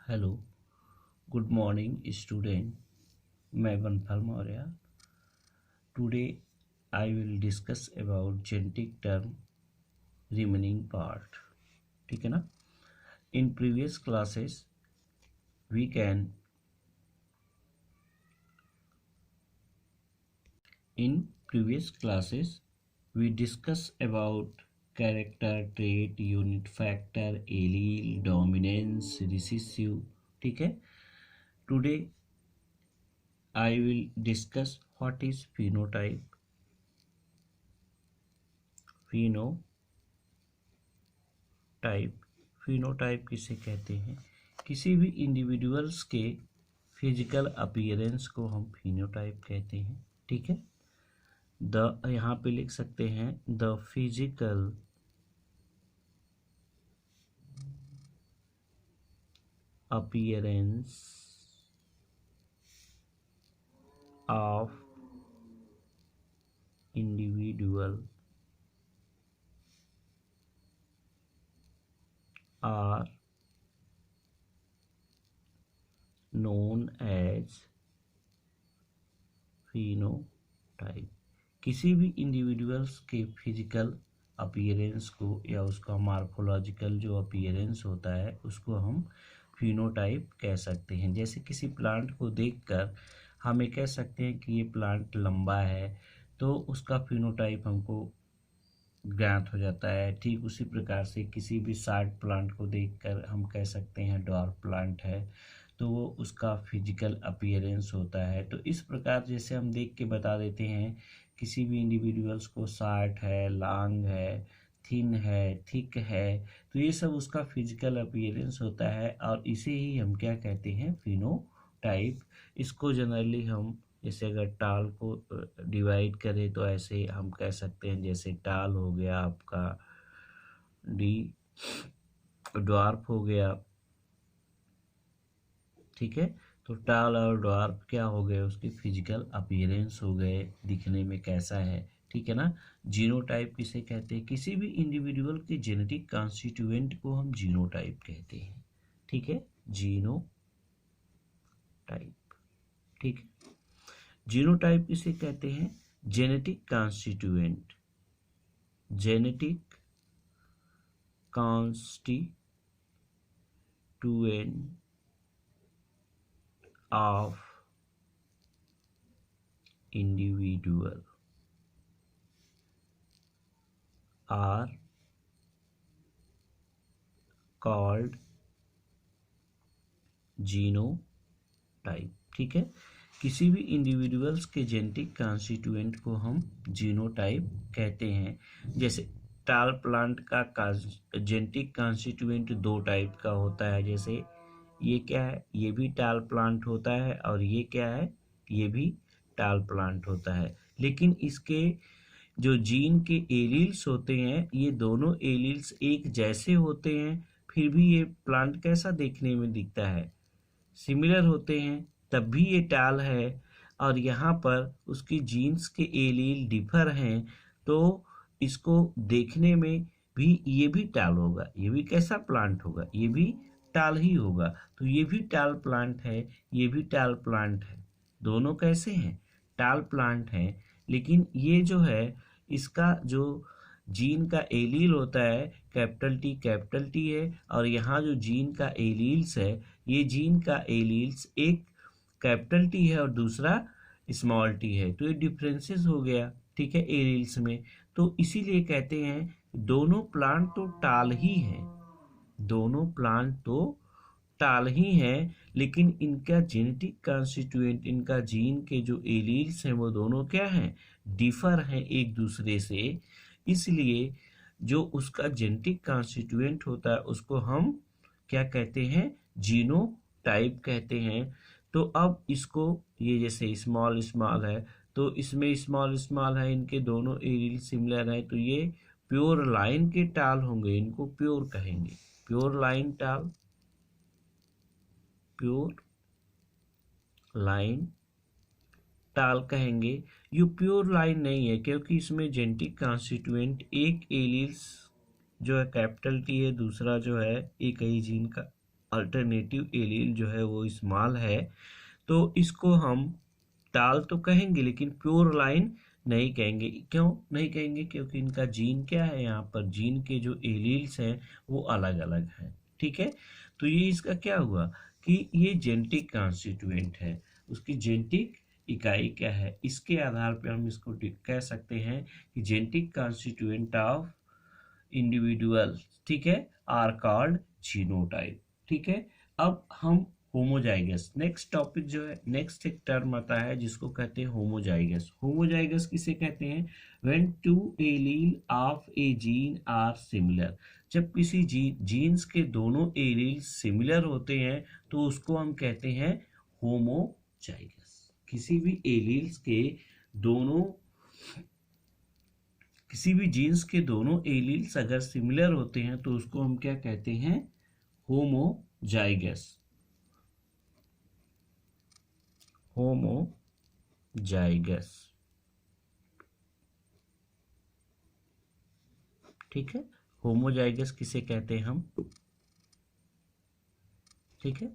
Hello, good morning student. मैं वनफल Maurya. Today I will discuss about genetic term remaining part. ठीक है ना। In previous classes we can we discuss about character trait, unit factor, allele, dominance, recessive। ठीक है। Today I will discuss what is phenotype। phenotype किसे कहते हैं? किसी भी इंडिविजुअल्स के फिजिकल अपीयरेंस को हम फिनोटाइप कहते हैं। ठीक है। यहाँ पे लिख सकते हैं the physical appearance of individual are known as phenotype. किसी भी इंडिविजुअल्स के फिजिकल अपीयरेंस को या उसका मार्फोलॉजिकल जो अपीयरेंस होता है उसको हम फिनोटाइप कह सकते हैं। जैसे किसी प्लांट को देखकर हमें कह सकते हैं कि ये प्लांट लंबा है, तो उसका फिनोटाइप हमको ज्ञात हो जाता है। ठीक उसी प्रकार से किसी भी शॉर्ट प्लांट को देखकर हम कह सकते हैं डॉर्फ प्लांट है, तो वो उसका फिजिकल अपीयरेंस होता है। तो इस प्रकार जैसे हम देख के बता देते हैं किसी भी इंडिविजुअल्स को शॉर्ट है, लॉन्ग है, थिन है, थिक है, तो ये सब उसका फिजिकल अपीयरेंस होता है और इसे ही हम क्या कहते हैं? फिनोटाइप। इसको जनरली हम जैसे अगर टाल को डिवाइड करें तो ऐसे हम कह सकते हैं, जैसे टाल हो गया आपका, डी ड्वार्फ हो गया। ठीक है। तो टाल और ड्वार्फ क्या हो गए? उसके फिजिकल अपीयरेंस हो गए, दिखने में कैसा है। ठीक है ना। जीनोटाइप किसे कहते हैं? किसी भी इंडिविजुअल के जेनेटिक कॉन्स्टिट्यूएंट को हम जीनोटाइप कहते हैं। ठीक है, जीनोटाइप। ठीक है। जीनोटाइप किसे कहते हैं? Genetic constituent, genetic constituent of individual are called genotype. ठीक है। किसी भी इंडिविजुअल्स के जेनेटिक कॉन्स्टिट्यूएंट को हम जीनोटाइप कहते हैं। जैसे टाल प्लांट का जेनेटिक कॉन्स्टिट्यूएंट दो टाइप का होता है। जैसे ये क्या है? ये भी टाल प्लांट होता है और ये क्या है? ये भी टाल प्लांट होता है। लेकिन इसके जो जीन के एलील्स होते हैं, ये दोनों एलील्स एक जैसे होते हैं, फिर भी ये प्लांट कैसा देखने में दिखता है? सिमिलर होते हैं, तब भी ये टाल है। और यहाँ पर उसकी जीन्स के एलील डिफर हैं, तो इसको देखने में भी ये भी टाल होगा। ये भी कैसा प्लांट होगा? ये भी टाल ही होगा। तो ये भी टाल प्लांट है, ये भी टाल प्लांट है। दोनों कैसे हैं? टाल प्लांट हैं। लेकिन ये जो है, इसका जो जीन का एलील होता है कैपिटल टी है, और यहाँ जो जीन का एलील्स है, ये जीन का एलील्स एक कैपिटल टी है और दूसरा स्मॉल टी है। तो ये डिफरेंसेस हो गया। ठीक है, एलील्स में। तो इसीलिए कहते हैं दोनों प्लांट तो टाल ही हैं, दोनों प्लांट तो टाल ही हैं, लेकिन इनका जेनेटिक कॉन्स्टिट्यूएंट, इनका जीन के जो एलील्स हैं, वो दोनों क्या हैं? डिफर हैं एक दूसरे से। इसलिए जो उसका जेनेटिक कॉन्स्टिट्यूएंट होता है उसको हम क्या कहते हैं? जीनोटाइप कहते हैं। तो अब इसको, ये जैसे स्मॉल स्मॉल है, तो इसमें स्मॉल स्मॉल है, इनके दोनों एलील सिमिलर है, तो ये प्योर लाइन के टाल होंगे, इनको प्योर कहेंगे, प्योर लाइन टाल, प्योर लाइन टाल कहेंगे। ये प्योर लाइन नहीं है, क्योंकि इसमें जेनेटिक कॉन्स्टिट्यूएंट एक एलील्स जो है कैपिटल टी है, दूसरा जो है एक ही जीन का अल्टरनेटिव एलील जो है वो स्मॉल है, तो इसको हम टाल तो कहेंगे लेकिन प्योर लाइन नहीं कहेंगे। क्यों नहीं कहेंगे? क्योंकि इनका जीन क्या है, यहाँ पर जीन के जो एलील्स हैं वो अलग अलग हैं। ठीक है, तो ये इसका क्या हुआ कि ये जेनेटिक कॉन्स्टिट्यूएंट है, उसकी जेनेटिक इकाई क्या है, इसके आधार पर हम इसको कह सकते हैं कि जेनेटिक कॉन्स्टिट्यूएंट ऑफ इंडिविजुअल, ठीक है, आर कॉल्ड जीनोटाइप। ठीक है, अब हम होमोजाइगस, नेक्स्ट टॉपिक जो है, नेक्स्ट एक टर्म आता है जिसको कहते हैं होमोजाइगस। होमोजाइगस किसे कहते हैं? When two allele of a gene are similar, जब किसी जीन्स के दोनों एलील सिमिलर होते हैं तो उसको हम कहते हैं होमोजाइगस। किसी भी एलील्स के दोनों, किसी भी जीन्स के दोनों एलील्स अगर सिमिलर होते हैं तो उसको हम क्या कहते हैं? होमोजाइगस। होमोजाइगस, ठीक है, होमोजाइगस किसे कहते हैं हम? ठीक है,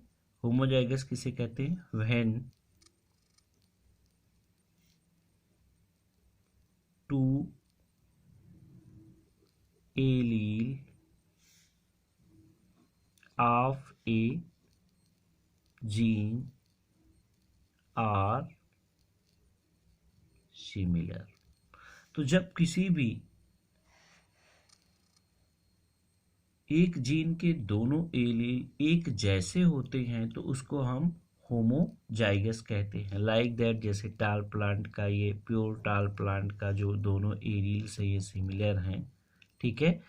होमोजाइगस किसे कहते हैं? When two allele of a gene are similar. तो जब किसी भी एक जीन के दोनों एलील एक जैसे होते हैं तो उसको हम होमोजाइगस कहते हैं। लाइक दैट, जैसे टाल प्लांट का, ये प्योर टाल प्लांट का जो दोनों एलील से ये सिमिलर हैं, ठीक है,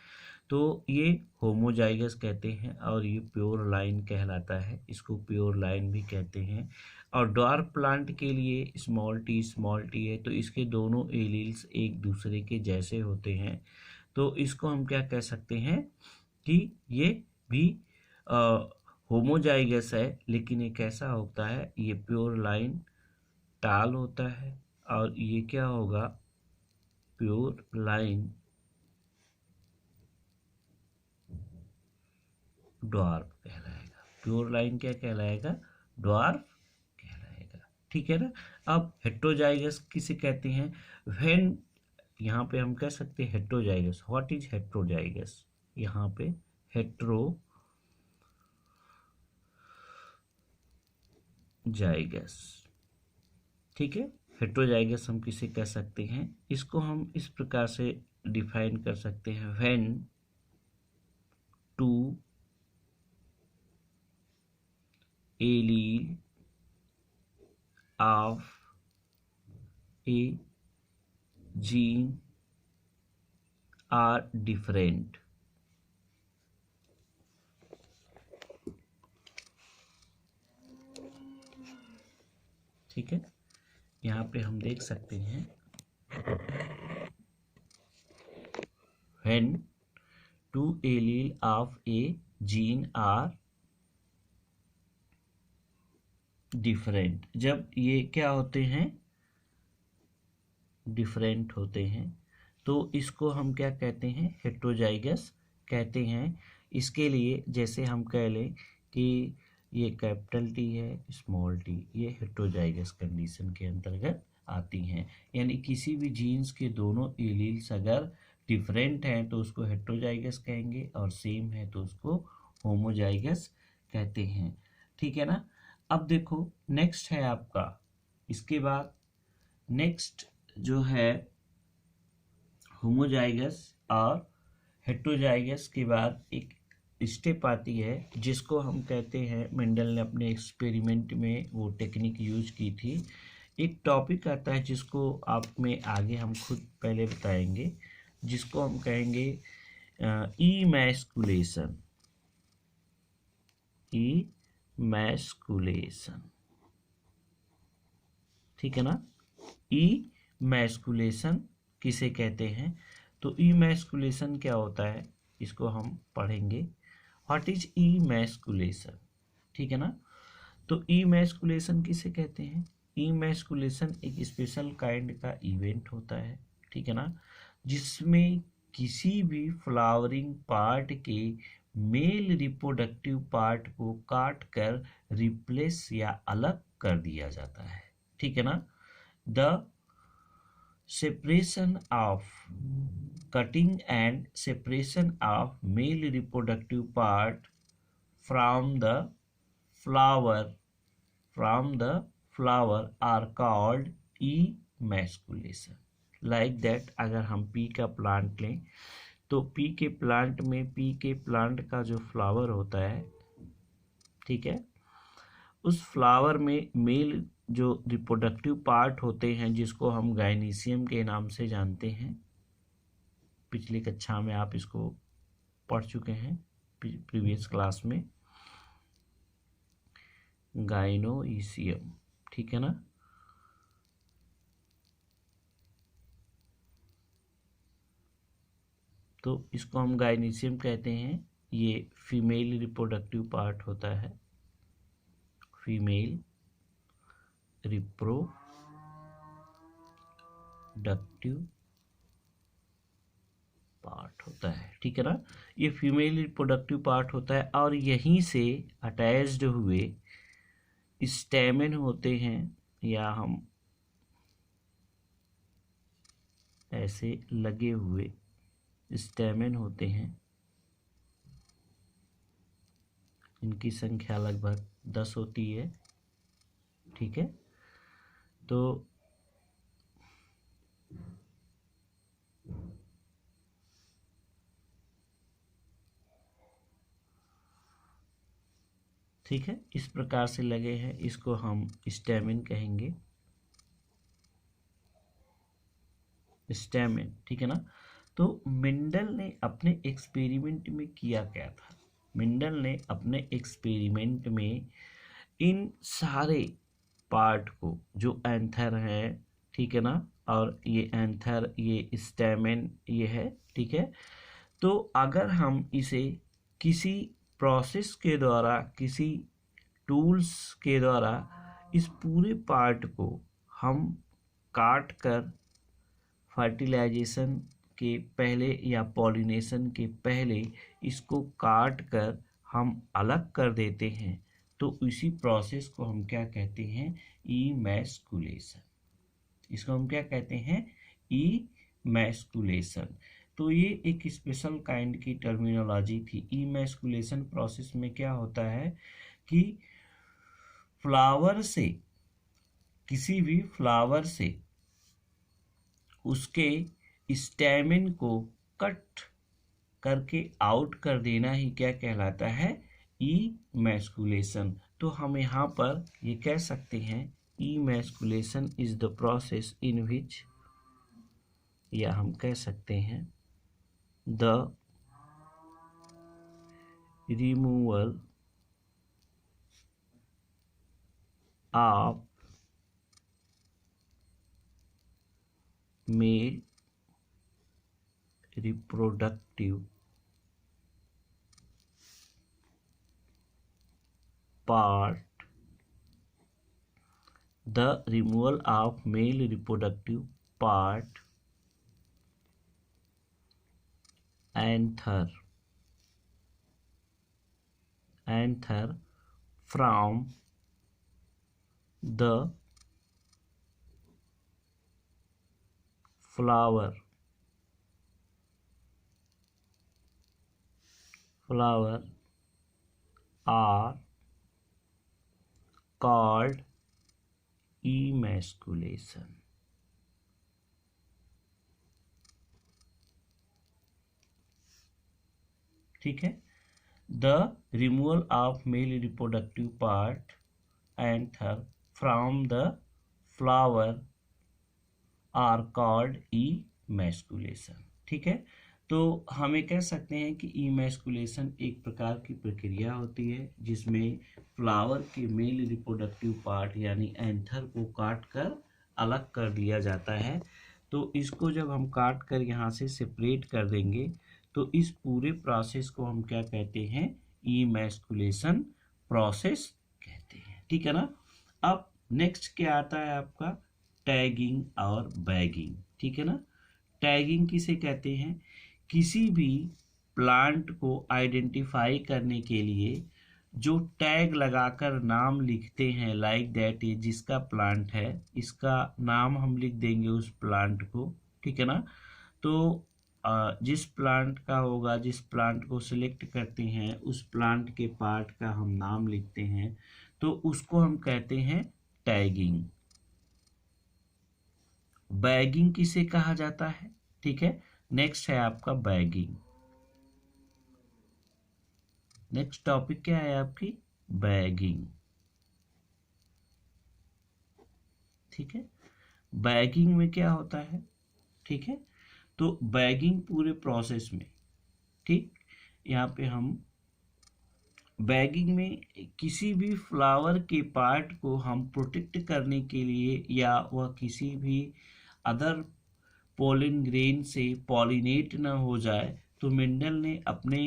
तो ये होमोजाइगस कहते हैं और ये प्योर लाइन कहलाता है, इसको प्योर लाइन भी कहते हैं। और ड्वार्फ प्लांट के लिए स्मॉल टी है, तो इसके दोनों एलील्स एक दूसरे के जैसे होते हैं, तो इसको हम क्या कह सकते हैं कि ये भी होमोजाइगस है, लेकिन ये कैसा होता है? ये प्योर लाइन टाल होता है और ये क्या होगा? प्योर लाइन ड्वार्फ कहलाएगा। प्योर लाइन क्या कहलाएगा? ड्वार्फ कहलाएगा। ठीक है ना। अब हेट्रोजाइगस किसे कहते हैं? व्हेन, यहाँ पे हम कह सकते हैं हेट्रोजाइगस। What is heterozygous? यहाँ पे हेट्रोजाइगस, ठीक है, हेट्रोजाइगस हम किसे कह सकते हैं? इसको हम इस प्रकार से डिफाइन कर सकते हैं, when two allele of a gene are different. ठीक है, यहाँ पे हम देख सकते हैं when two allele of a gene are different, जब ये क्या होते हैं? डिफरेंट होते हैं, तो इसको हम क्या कहते हैं? हेट्रोजाइगस कहते हैं। इसके लिए जैसे हम कह लें कि ये कैपिटल टी है, स्मॉल टी, ये हेट्रोजाइगस कंडीशन के अंतर्गत आती हैं। यानी किसी भी जीन्स के दोनों एलील्स अगर डिफरेंट हैं तो उसको हेट्रोजाइगस कहेंगे और सेम है तो उसको होमोजाइगस कहते हैं। ठीक है ना। अब देखो नेक्स्ट है आपका, इसके बाद नेक्स्ट जो है होमोजाइगस और हेट्रोजाइगस के बाद एक स्टेप आती है जिसको हम कहते हैं, मेंडल ने अपने एक्सपेरिमेंट में वो टेक्निक यूज की थी। एक टॉपिक आता है जिसको आप में आगे हम खुद पहले बताएंगे, जिसको हम कहेंगे इमैस्कुलेशन। इमैस्कुलेशन, ठीक है ना। इमैस्कुलेशन किसे कहते हैं? तो इमैस्कुलेशन क्या होता है इसको हम पढ़ेंगे। What is emasculation? ठीक है ना। तो इमैस्कुलेशन किसे कहते हैं? इमैस्कुलेशन एक स्पेशल काइंड का इवेंट होता है, ठीक है ना, जिसमें किसी भी फ्लावरिंग पार्ट के मेल रिप्रोडक्टिव पार्ट को काट कर रिप्लेस या अलग कर दिया जाता है, ठीक है ना। The separation of cutting and separation of male reproductive part from the flower are called emasculation. Like that, अगर हम पी का प्लांट लें तो पी के प्लांट में पी के प्लांट का जो फ्लावर होता है, ठीक है, उस फ्लावर में मेल जो रिप्रोडक्टिव पार्ट होते हैं जिसको हम गाइनीशियम के नाम से जानते हैं, पिछली कक्षा में आप इसको पढ़ चुके हैं प्रीवियस क्लास में, गाइनोईशियम, ठीक है ना। तो इसको हम गाइनीशियम कहते हैं। ये फीमेल रिप्रोडक्टिव पार्ट होता है, फीमेल रिप्रोडक्टिव पार्ट होता है, ठीक है ना। ये फीमेल रिप्रोडक्टिव पार्ट होता है और यहीं से अटैच्ड हुए स्टेमेन होते हैं, या हम ऐसे लगे हुए स्टेमेन होते हैं, इनकी संख्या लगभग 10 होती है, ठीक है। तो ठीक है, इस प्रकार से लगे हैं, इसको हम स्टेमेन कहेंगे, स्टेमेन, ठीक है ना। तो मेंडल ने अपने एक्सपेरिमेंट में किया क्या था? मेंडल ने अपने एक्सपेरिमेंट में इन सारे पार्ट को, जो एंथर है, ठीक है ना, और ये एंथर, ये स्टेमेन, ये है, ठीक है। तो अगर हम इसे किसी प्रोसेस के द्वारा, किसी टूल्स के द्वारा इस पूरे पार्ट को हम काट कर फर्टिलाइजेशन के पहले या पॉलिनेशन के पहले इसको काट कर हम अलग कर देते हैं, तो इसी प्रोसेस को हम क्या कहते हैं? इमैस्कुलेशन। इसको हम क्या कहते हैं? इमैस्कुलेशन। तो ये एक स्पेशल काइंड की टर्मिनोलॉजी थी। इमैस्कुलेशन प्रोसेस में क्या होता है कि फ्लावर से, किसी भी फ्लावर से उसके स्टेमेन को कट करके आउट कर देना ही क्या कहलाता है? इमैस्कुलेशन। तो हम यहाँ पर ये कह सकते हैं, emasculation is the process in which, या हम कह सकते हैं the removal of male reproductive part, the removal of male reproductive part, anther from the flower are called emasculation. ठीक है, the removal of male reproductive part, anther from the flower are called emasculation. ठीक है, तो हम ये कह सकते हैं कि इमैस्कुलेशन एक प्रकार की प्रक्रिया होती है जिसमें फ्लावर के मेल रिप्रोडक्टिव पार्ट यानी एंथर को काट कर अलग कर दिया जाता है। तो इसको जब हम काट कर यहाँ से सेपरेट कर देंगे तो इस पूरे प्रोसेस को हम क्या कहते हैं? इमैस्कुलेशन प्रोसेस कहते हैं, ठीक है ना। अब नेक्स्ट क्या आता है आपका? टैगिंग और बैगिंग, ठीक है ना। टैगिंग किसे कहते हैं? किसी भी प्लांट को आइडेंटिफाई करने के लिए जो टैग लगाकर नाम लिखते हैं, लाइक दैट, ये जिसका प्लांट है इसका नाम हम लिख देंगे उस प्लांट को, ठीक है ना। तो जिस प्लांट का होगा, जिस प्लांट को सिलेक्ट करते हैं उस प्लांट के पार्ट का हम नाम लिखते हैं, तो उसको हम कहते हैं टैगिंग। बैगिंग किसे कहा जाता है, ठीक है। नेक्स्ट है आपका बैगिंग। नेक्स्ट टॉपिक क्या है आपकी, बैगिंग, ठीक है। बैगिंग में क्या होता है, ठीक है। तो बैगिंग पूरे प्रोसेस में, ठीक, यहाँ पे हम बैगिंग में किसी भी फ्लावर के पार्ट को हम प्रोटेक्ट करने के लिए या वह किसी भी अदर पोलन ग्रेन से पॉलिनेट ना हो जाए, तो मेंडल ने अपने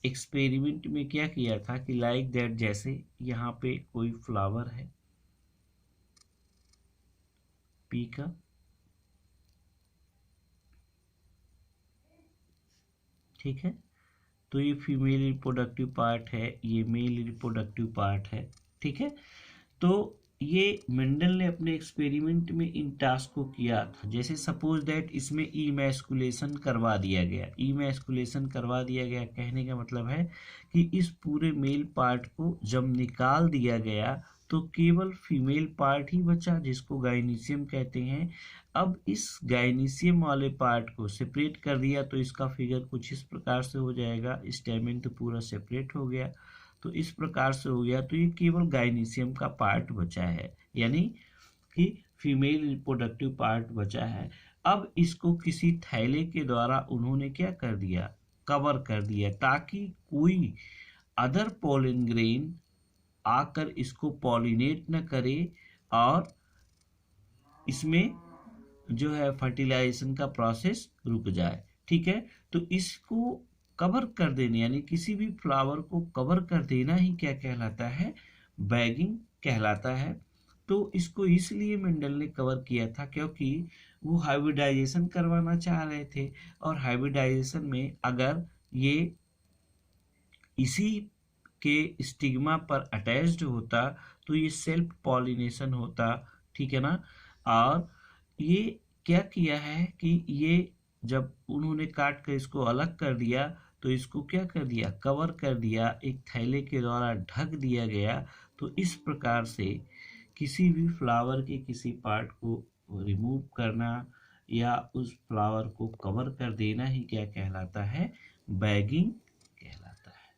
एक्सपेरिमेंट में क्या किया था कि लाइक दैट, जैसे यहाँ पे कोई फ्लावर है पी का, ठीक है। तो ये फीमेल रिप्रोडक्टिव पार्ट है, ये मेल रिप्रोडक्टिव पार्ट है, ठीक है। तो ये मेंडल ने अपने एक्सपेरिमेंट में इन टास्क को किया था। जैसे सपोज दैट इसमें इमैस्कुलेशन करवा दिया गया। इमैस्कुलेशन करवा दिया गया कहने का मतलब है कि इस पूरे मेल पार्ट को जब निकाल दिया गया तो केवल फीमेल पार्ट ही बचा, जिसको गाइनीशियम कहते हैं। अब इस गाइनीशियम वाले पार्ट को सेपरेट कर दिया तो इसका फिगर कुछ इस प्रकार से हो जाएगा। स्टेमेन तो पूरा सेपरेट हो गया, तो इस प्रकार से हो गया। तो ये केवल गाइनीशियम का पार्ट बचा है, यानी कि फीमेल रिप्रोडक्टिव पार्ट बचा है। अब इसको किसी थैले के द्वारा उन्होंने क्या कर दिया, कवर कर दिया, ताकि कोई अदर पोलन ग्रेन आकर इसको पॉलिनेट न करे और इसमें जो है फर्टिलाइजेशन का प्रोसेस रुक जाए, ठीक है। तो इसको कवर कर देने, यानी किसी भी फ्लावर को कवर कर देना ही क्या कहलाता है, बैगिंग कहलाता है। तो इसको इसलिए मेंडल ने कवर किया था क्योंकि वो हाइब्रिडाइजेशन करवाना चाह रहे थे, और हाइब्रिडाइजेशन में अगर ये इसी के स्टिग्मा पर अटैच्ड होता तो ये सेल्फ पॉलिनेशन होता, ठीक है ना। और ये क्या किया है कि ये जब उन्होंने काट कर इसको अलग कर दिया तो इसको क्या कर दिया, कवर कर दिया, एक थैले के द्वारा ढक दिया गया। तो इस प्रकार से किसी भी फ्लावर के किसी पार्ट को रिमूव करना या उस फ्लावर को कवर कर देना ही क्या कहलाता है, बैगिंग कहलाता है,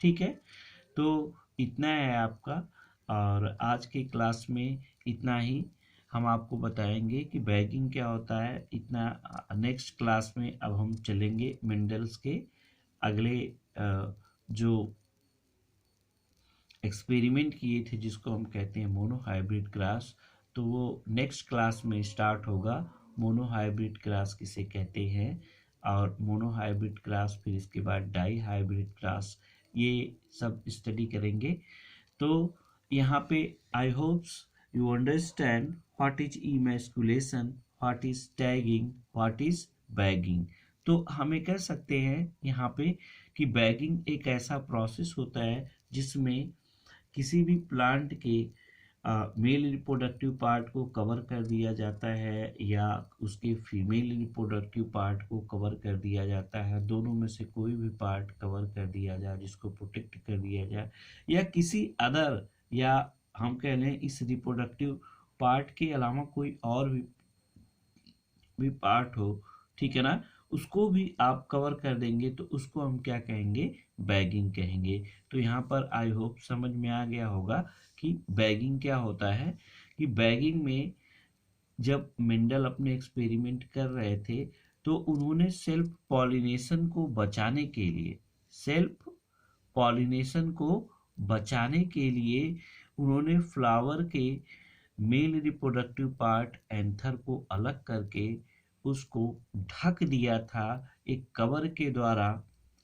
ठीक है। तो इतना है आपका, और आज के क्लास में इतना ही। हम आपको बताएंगे कि बैगिंग क्या होता है, इतना। नेक्स्ट क्लास में अब हम चलेंगे मेंडल्स के अगले जो एक्सपेरिमेंट किए थे जिसको हम कहते हैं मोनोहाइब्रिड क्रॉस, तो वो नेक्स्ट क्लास में स्टार्ट होगा। मोनोहाइब्रिड क्रॉस किसे कहते हैं, और मोनोहाइब्रिड क्रॉस, फिर इसके बाद डाई हाइब्रिड क्रॉस, ये सब स्टडी करेंगे। तो यहाँ पे आई hopes you understand what is emasculation, what is tagging, what is bagging. तो हमें कह सकते हैं यहाँ पे कि बैगिंग एक ऐसा प्रोसेस होता है जिसमें किसी भी प्लांट के मेल रिप्रोडक्टिव पार्ट को कवर कर दिया जाता है या उसके फीमेल रिप्रोडक्टिव पार्ट को कवर कर दिया जाता है। दोनों में से कोई भी पार्ट कवर कर दिया जाए, जिसको प्रोटेक्ट कर दिया जाए, या किसी अदर, या हम कह लें इस रिप्रोडक्टिव पार्ट के अलावा कोई और भी पार्ट हो, ठीक है ना, उसको भी आप कवर कर देंगे तो उसको हम क्या कहेंगे, बैगिंग कहेंगे। तो यहाँ पर आई होप समझ में आ गया होगा कि बैगिंग क्या होता है। कि बैगिंग में जब मेंडल अपने एक्सपेरिमेंट कर रहे थे तो उन्होंने सेल्फ पॉलिनेशन को बचाने के लिए, सेल्फ पॉलिनेशन को बचाने के लिए उन्होंने फ्लावर के मेल रिप्रोडक्टिव पार्ट एंथर को अलग करके उसको ढक दिया था एक कवर के द्वारा,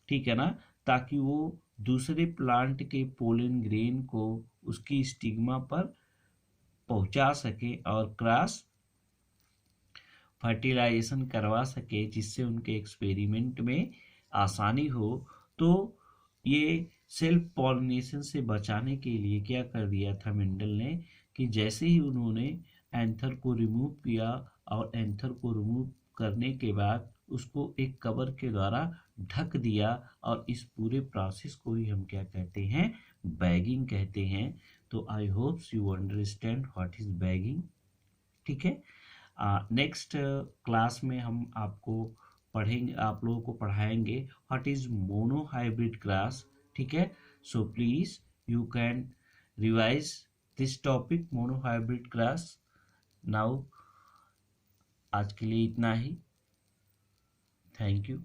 ठीक है ना, ताकि वो दूसरे प्लांट के पोलन ग्रेन को उसकी स्टिग्मा पर पहुंचा सके और क्रॉस फर्टिलाइजेशन करवा सके, जिससे उनके एक्सपेरिमेंट में आसानी हो, तो ये सेल्फ पॉलिनेशन से बचाने के लिए क्या कर दिया था मेंडल ने कि जैसे ही उन्होंने एंथर को रिमूव किया और एंथर को रिमूव करने के बाद उसको एक कवर के द्वारा ढक दिया, और इस पूरे प्रोसेस को ही हम क्या कहते हैं, बैगिंग कहते हैं। तो आई hopes you understand what is bagging. ठीक है, नेक्स्ट क्लास में हम आपको पढ़ेंगे, आप लोगों को पढ़ाएंगे what is mono hybrid cross. ठीक है, so please you can revise this topic mono hybrid cross now. आज के लिए इतना ही, थैंक यू।